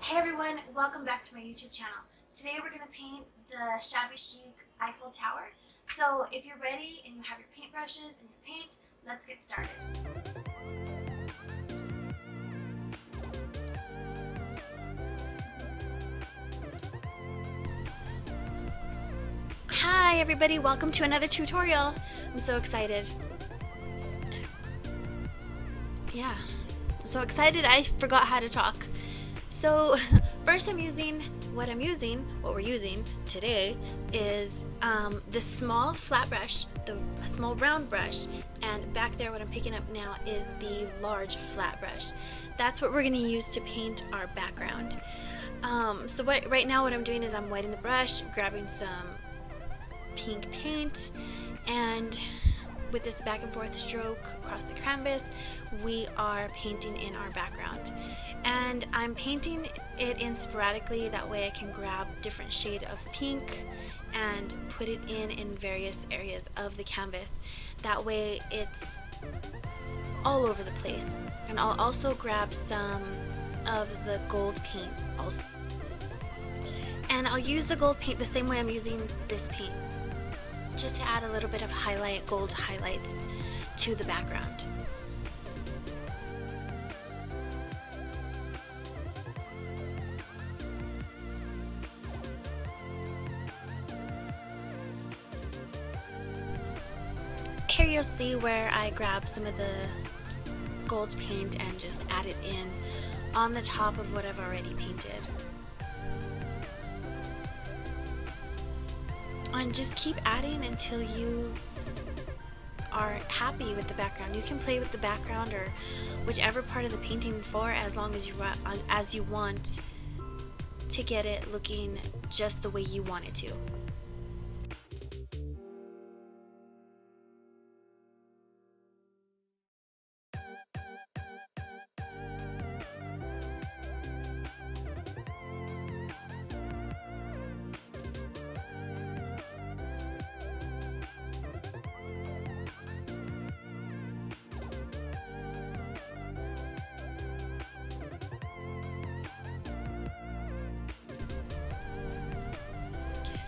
Hey everyone, welcome back to my YouTube channel. Today we're going to paint the ShabbyChic Eiffel Tower. So if you're ready and you have your paintbrushes and your paint, let's get started. Hi everybody, welcome to another tutorial. I'm so excited. Yeah, I'm so excited I forgot how to talk. So first what we're using today is this small flat brush, the small round brush, and back there what I'm picking up now is the large flat brush. That's what we're going to use to paint our background. Right now what I'm doing is I'm wetting the brush, grabbing some pink paint, and with this back and forth stroke across the canvas, we are painting in our background. And I'm painting it in sporadically, that way I can grab different shade of pink and put it in various areas of the canvas. That way it's all over the place. And I'll also grab some of the gold paint also. And I'll use the gold paint the same way I'm using this paint, just to add a little bit of gold highlights to the background. Here you'll see where I grab some of the gold paint and just add it in on the top of what I've already painted. And just keep adding until you are happy with the background. You can play with the background or whichever part of the painting for as long as you want to get it looking just the way you want it to.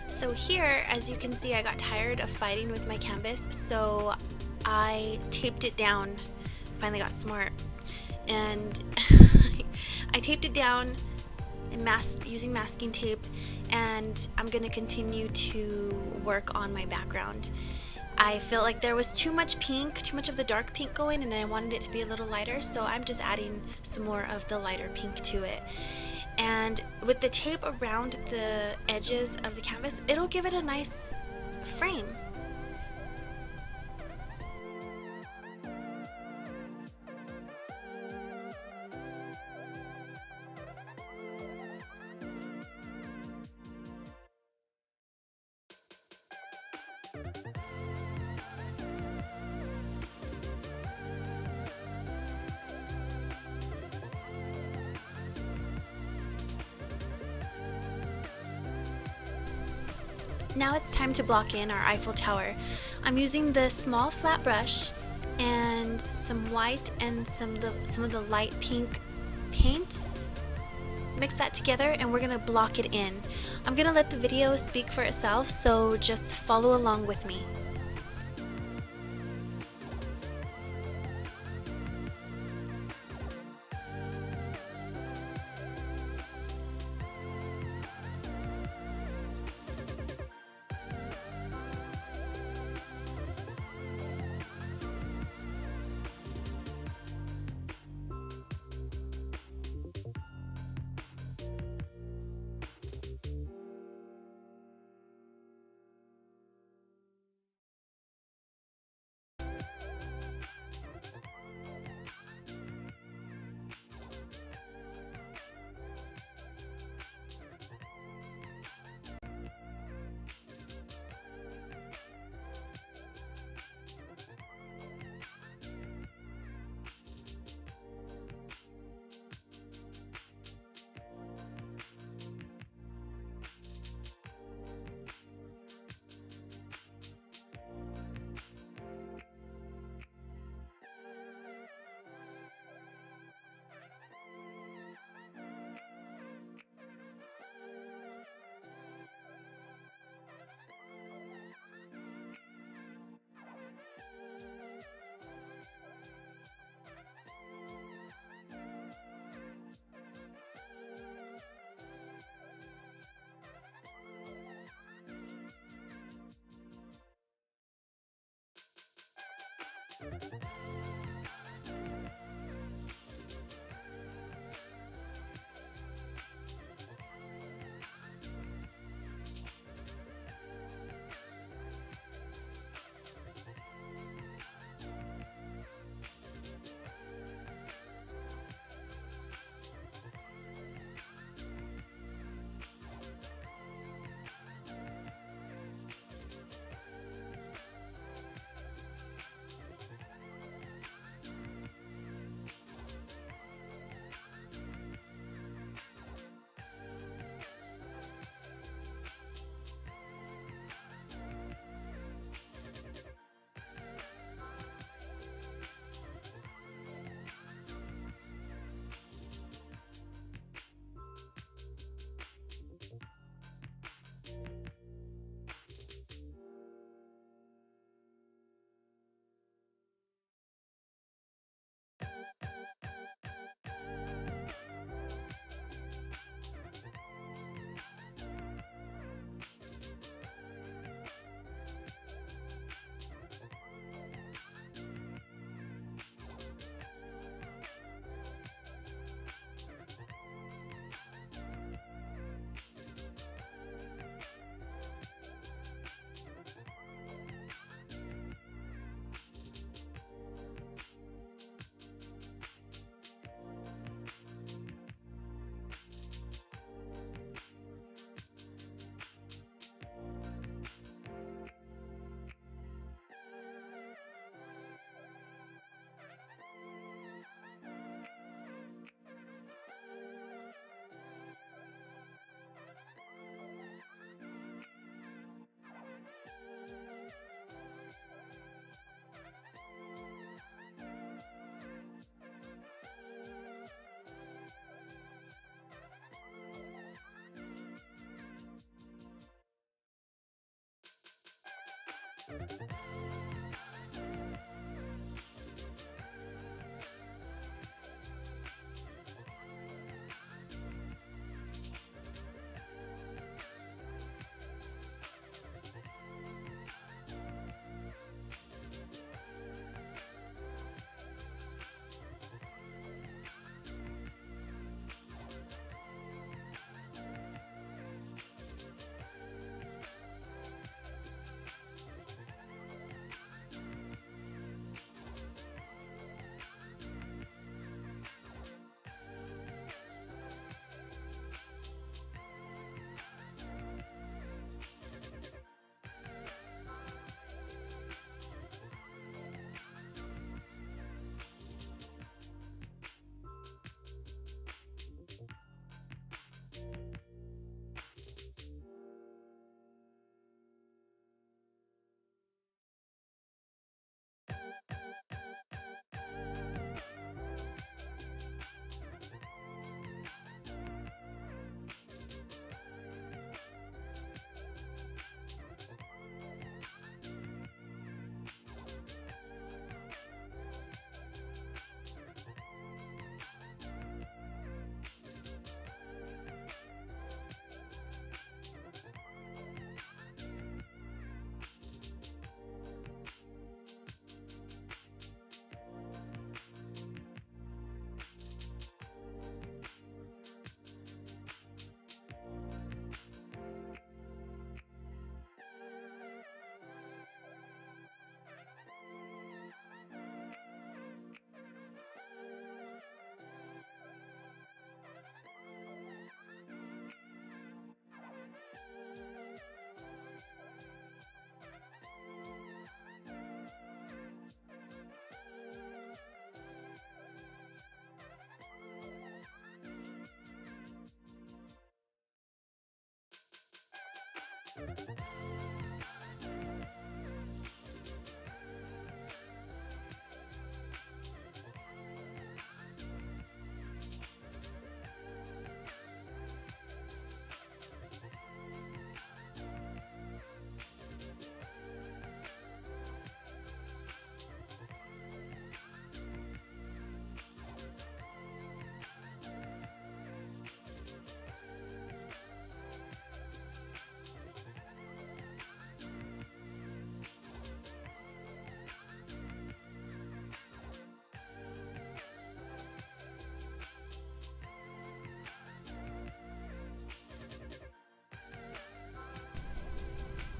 So here, as you can see, I got tired of fighting with my canvas, so I taped it down. Finally got smart, and I taped it down using masking tape, and I'm gonna continue to work on my background. I felt like there was too much of the dark pink going, and I wanted it to be a little lighter, so I'm just adding some more of the lighter pink to it. And with the tape around the edges of the canvas, it'll give it a nice frame. Now it's time to block in our Eiffel Tower. I'm using the small flat brush and some white and some of the light pink paint. Mix that together and we're gonna block it in. I'm gonna let the video speak for itself, so just follow along with me.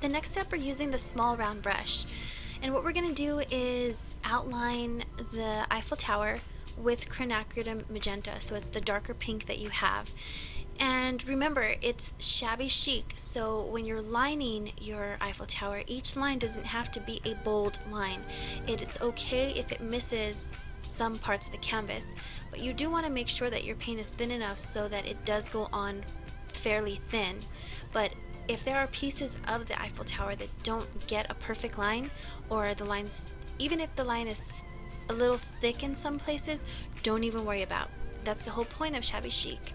The next step, we're using the small round brush. And what we're going to do is outline the Eiffel Tower with quinacridone magenta, so it's the darker pink that you have. And remember, it's shabby chic, so when you're lining your Eiffel Tower, each line doesn't have to be a bold line. It's okay if it misses some parts of the canvas, but you do want to make sure that your paint is thin enough so that it does go on fairly thin. But if there are pieces of the Eiffel Tower that don't get a perfect line, or the lines, even if the line is a little thick in some places, don't even worry about. That's the whole point of shabby chic.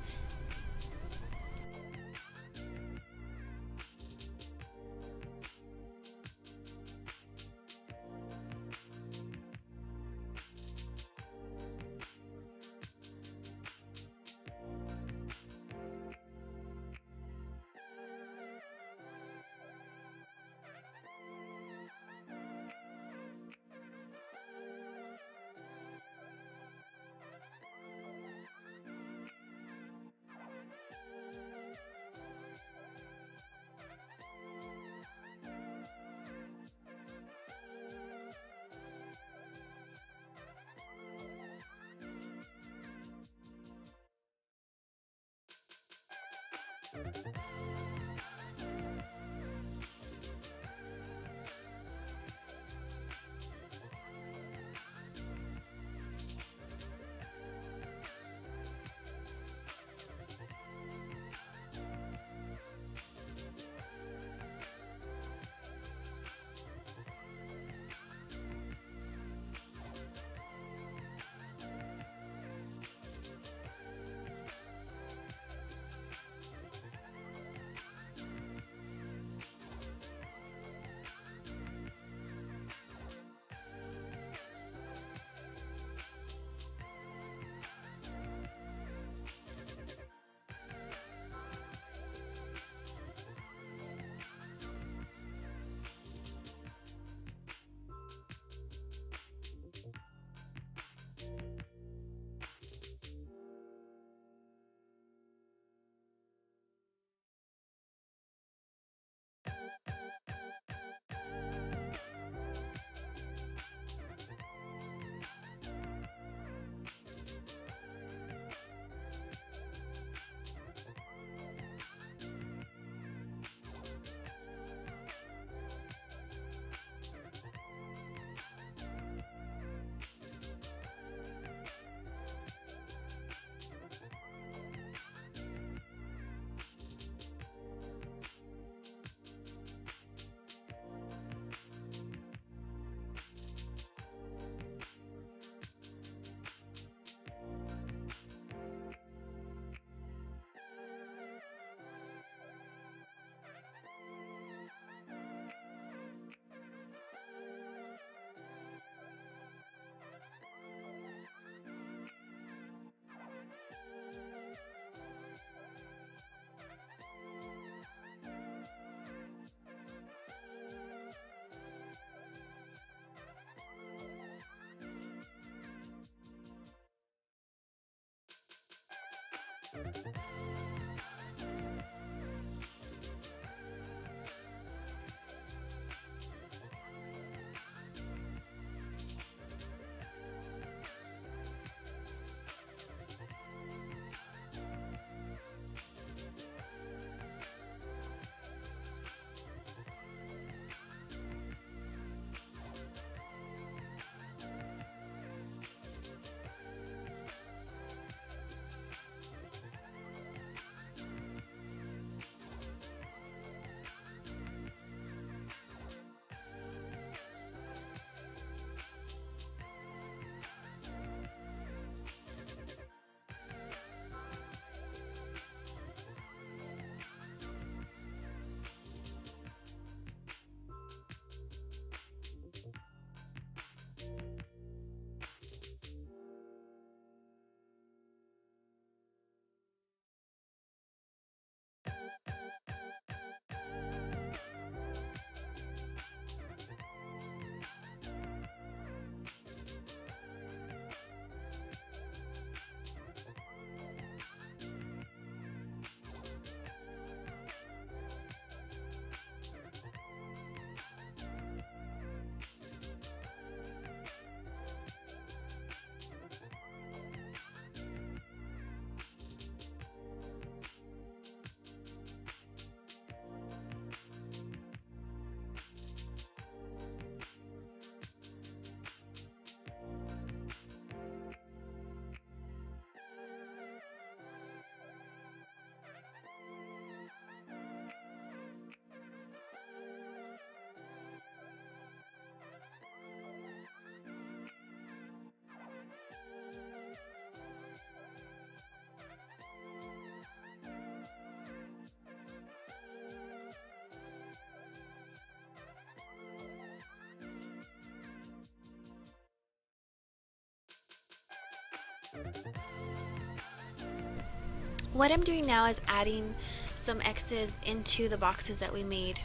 What I'm doing now is adding some X's into the boxes that we made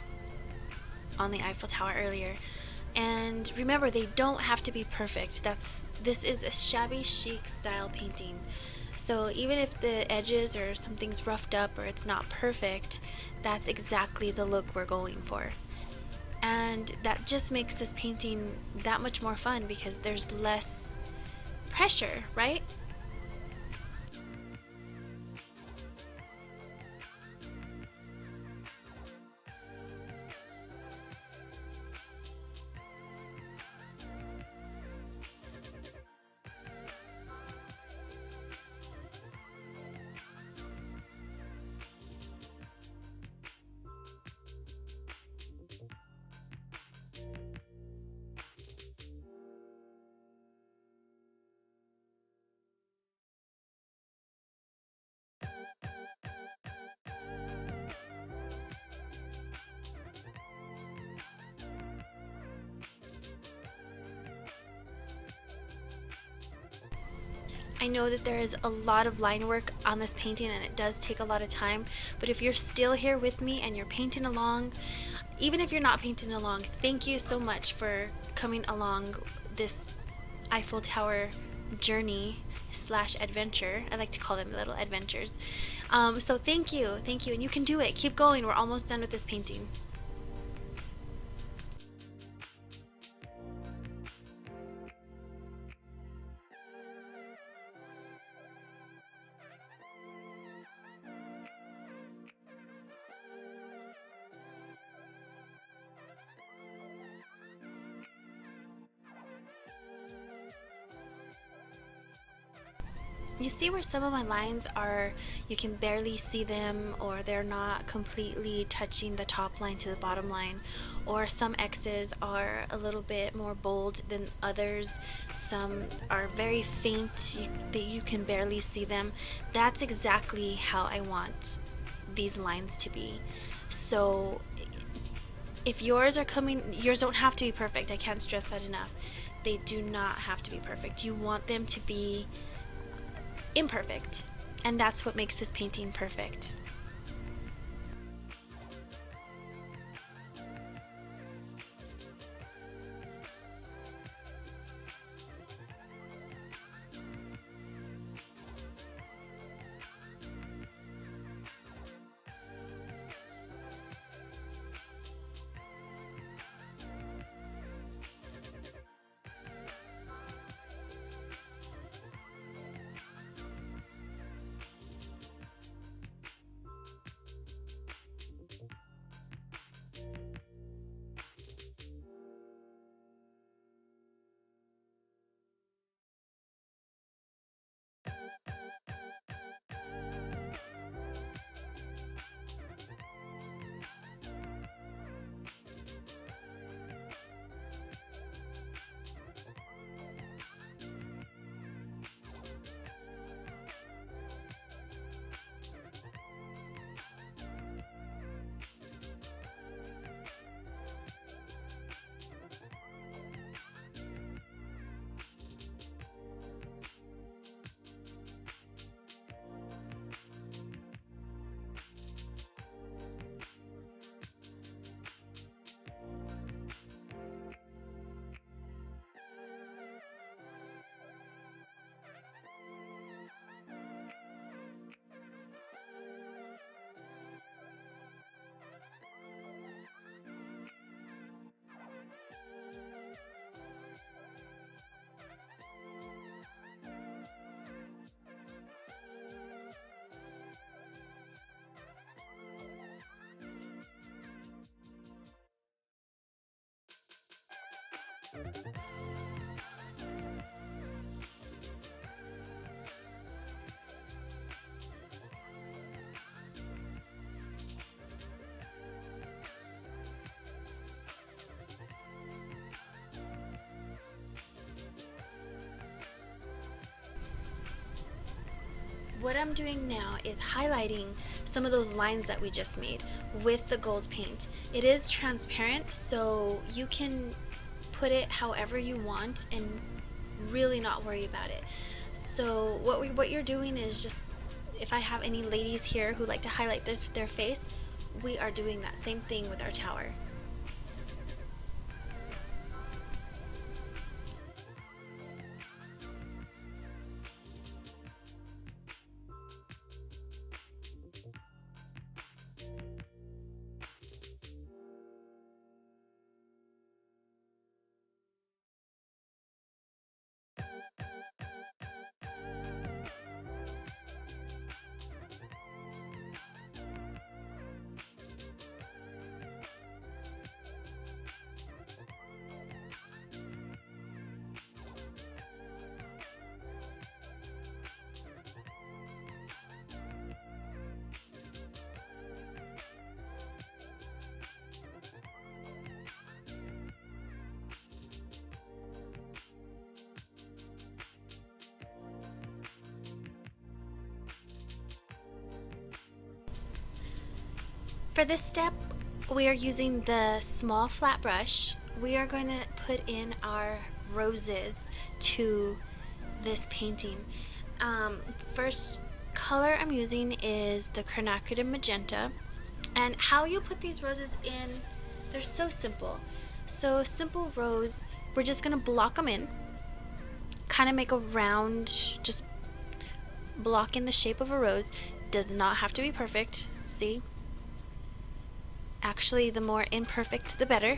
on the Eiffel Tower earlier. And remember, they don't have to be perfect. This is a shabby chic style painting. So even if the edges or something's roughed up or it's not perfect, that's exactly the look we're going for. And that just makes this painting that much more fun because there's less pressure, right? I know that there is a lot of line work on this painting and it does take a lot of time, but if you're still here with me and you're painting along, even if you're not painting along, thank you so much for coming along this Eiffel Tower journey slash adventure. I like to call them little adventures. So thank you, and you can do it. Keep going. We're almost done with this painting. You see where some of my lines are, you can barely see them, or they're not completely touching the top line to the bottom line, or some X's are a little bit more bold than others, some are very faint that you can barely see them. That's exactly how I want these lines to be. So if yours are coming, yours don't have to be perfect. I can't stress that enough. They do not have to be perfect. You want them to be imperfect, and that's what makes this painting perfect. What I'm doing now is highlighting some of those lines that we just made with the gold paint. It is transparent, so you can put it however you want and really not worry about it. So what you're doing is just, if I have any ladies here who like to highlight their face, we are doing that same thing with our tower. For this step, we are using the small flat brush. We are going to put in our roses to this painting. First color I'm using is the quinacridone magenta. And how you put these roses in, they're so simple. So simple rose, we're just going to block them in. Kind of make a round, just block in the shape of a rose. Does not have to be perfect, see? Actually, the more imperfect, the better.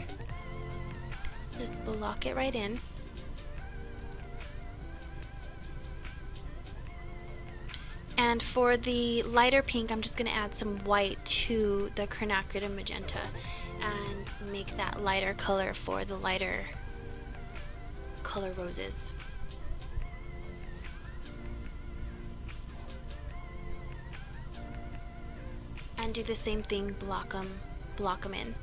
Just block it right in. And for the lighter pink, I'm just going to add some white to the quinacridone magenta and make that lighter color for the lighter color roses. And do the same thing, block them in.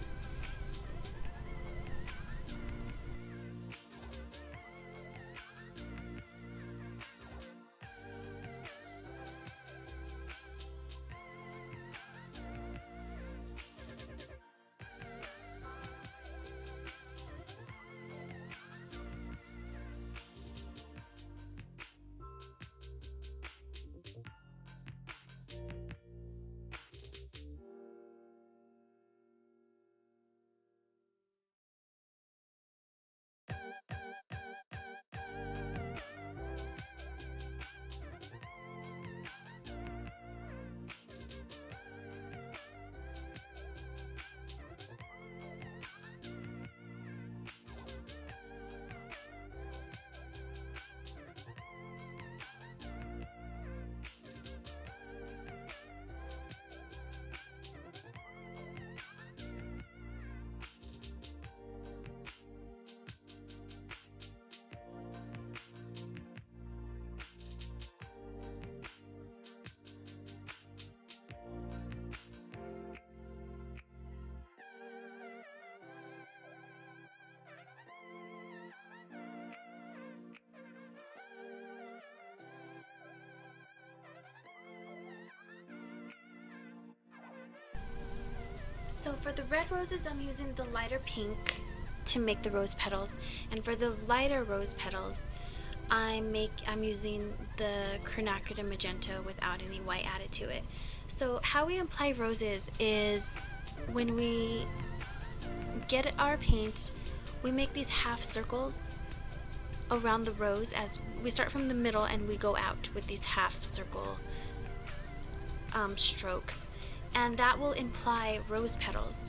So for the red roses, I'm using the lighter pink to make the rose petals, and for the lighter rose petals, I'm using the quinacridone magenta without any white added to it. So how we apply roses is when we get our paint, we make these half circles around the rose. As we start from the middle and we go out with these half circle strokes, and that will imply rose petals.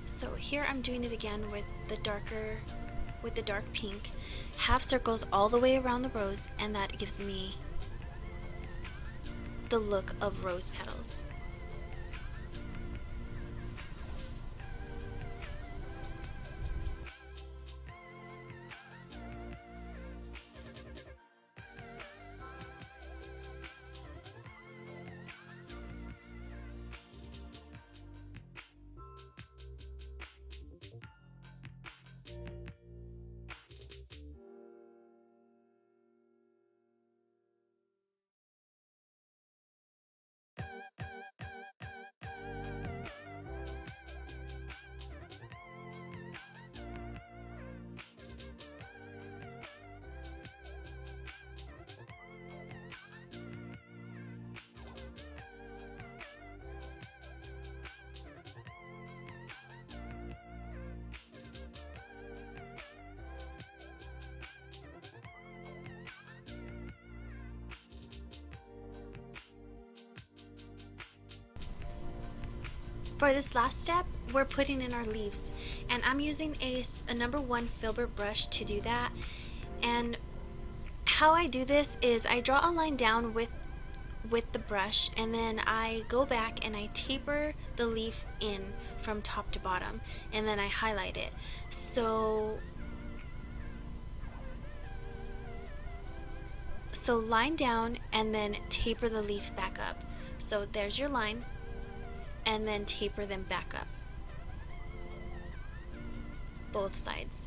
So here I'm doing it again with the dark pink, half circles all the way around the rose, and that gives me the look of rose petals. For this last step, we're putting in our leaves, and I'm using a number 1 filbert brush to do that. And how I do this is I draw a line down with the brush, and then I go back and I taper the leaf in from top to bottom, and then I highlight it. So line down and then taper the leaf back up. So there's your line, and then taper them back up, both sides.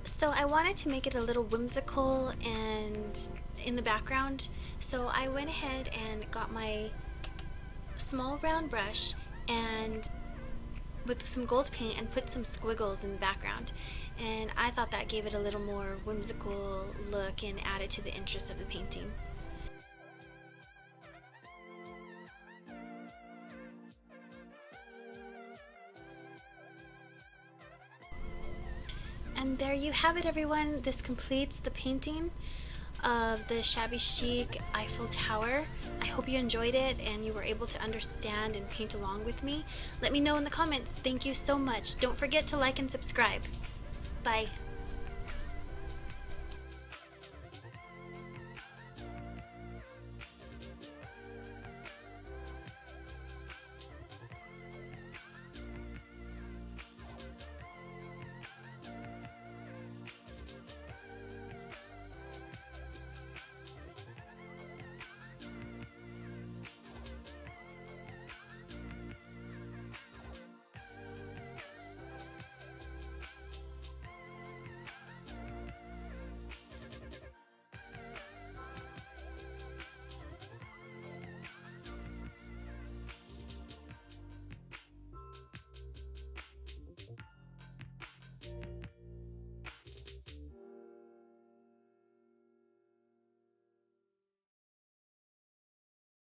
So I wanted to make it a little whimsical and in the background, so I went ahead and got my small round brush and with some gold paint and put some squiggles in the background, and I thought that gave it a little more whimsical look and added to the interest of the painting. And there you have it, everyone. This completes the painting of the ShabbyChic Eiffel Tower. I hope you enjoyed it and you were able to understand and paint along with me. Let me know in the comments. Thank you so much. Don't forget to like and subscribe. Bye.